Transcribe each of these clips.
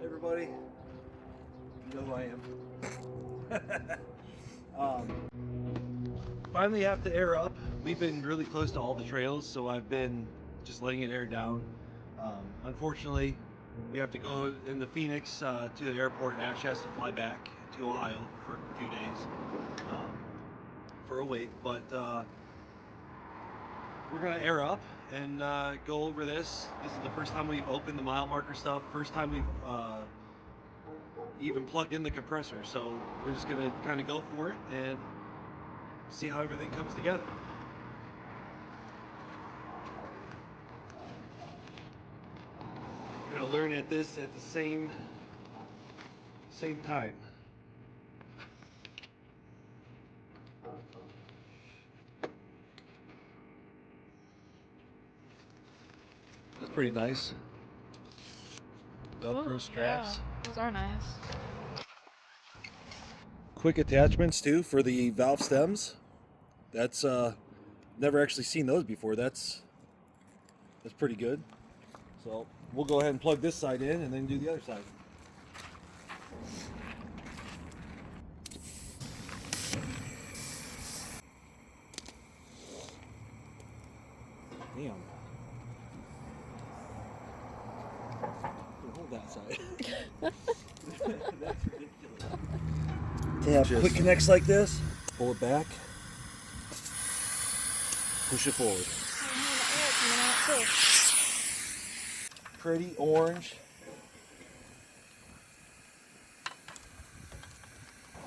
Everybody, you know who I am. Finally have to air up. We've been really close to all the trails, so I've been just letting it air down. Unfortunately, we have to go into Phoenix to the airport, and Ash has to fly back to Ohio for a few days for a wait. But we're gonna air up and go over this. This is the first time we've opened the mile marker stuff. First time we've even plugged in the compressor. So we're just gonna kind of go for it and see how everything comes together. We're gonna learn at this at the same time. That's pretty nice. Velcro straps. Yeah, those are nice. Quick attachments too for the valve stems. That's never actually seen those before. That's pretty good. So we'll go ahead and plug this side in and then do the other side. Damn. Hold that side. That's ridiculous. To have quick connects like this, pull it back, push it forward. Pretty orange.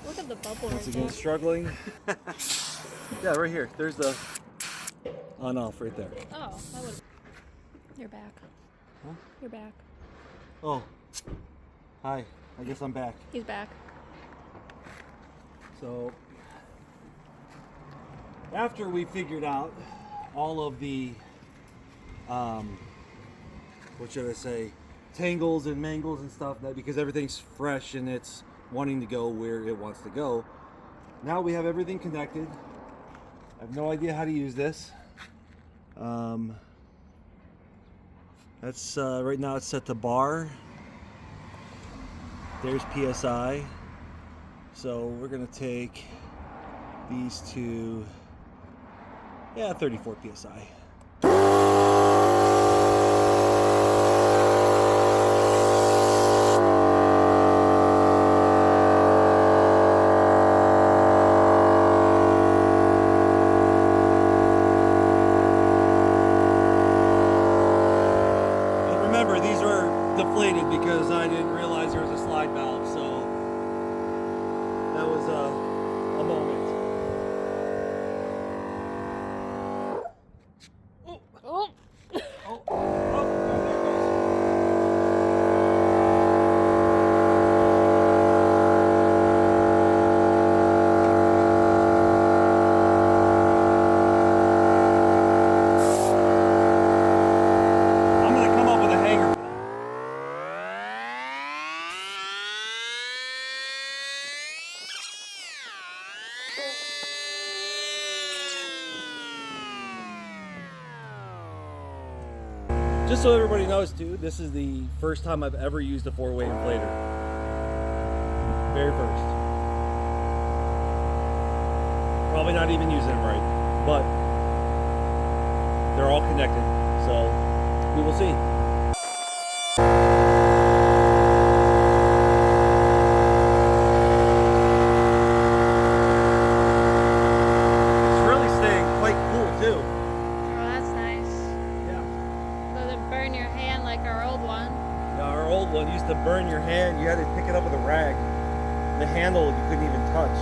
Look at the bubble Once right again, there. struggling. Yeah, right here. There's the on-off right there. Oh, that would. You're back. Huh? You're back. Oh, hi. I guess I'm back. He's back. So, after we figured out all of the, what should I say, tangles and mangles and stuff, that because everything's fresh and it's wanting to go where it wants to go, now we have everything connected. I have no idea how to use this. That's right now it's set to bar. There's PSI. So we're gonna take these to, 34 PSI. Remember, these were deflated because I didn't realize there was a slide valve, so that was a moment. Oh, Oh! oh, oh, there it goes. I'm gonna come up with a hanger. Just so everybody knows too, this is the first time I've ever used a four-way inflator. Very first. Probably not even using them right, but they're all connected, so we will see. It's really staying quite cool too. Oh, that's nice. Yeah. Doesn't burn your hand like our old one. Yeah, our old one used to burn your hand. You had to pick it up with a rag. The handle you couldn't even touch.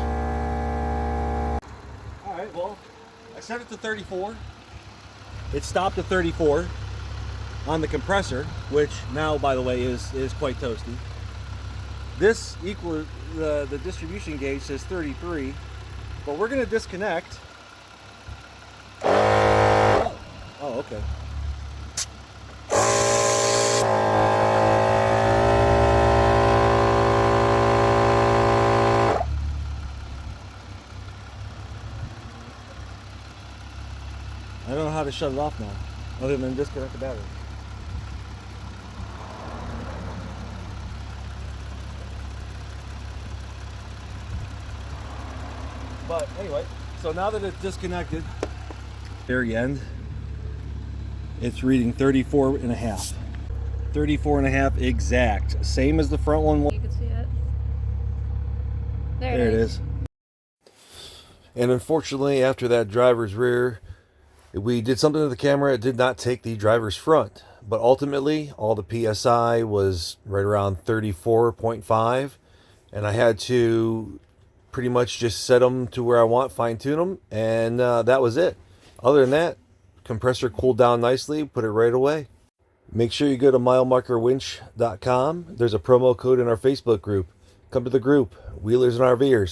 All right, well, I set it to 34. It stopped at 34 on the compressor, which now, by the way, is quite toasty. This equal the distribution gauge says 33, but we're gonna disconnect. Oh, okay. I don't know how to shut it off now, other than disconnect the battery. But anyway, so now that it's disconnected, very end, it's reading 34 and a half. 34 and a half exact. Same as the front one. You can see it. There it is. And unfortunately, after that driver's rear, we did something to the camera. It did not take the driver's front. But ultimately, all the PSI was right around 34.5. And I had to pretty much just set them to where I want, fine tune them. And that was it. Other than that, compressor cooled down nicely, put it right away. Make sure you go to milemarkerwinch.com. There's a promo code in our Facebook group. Come to the group, Wheelers and RVers.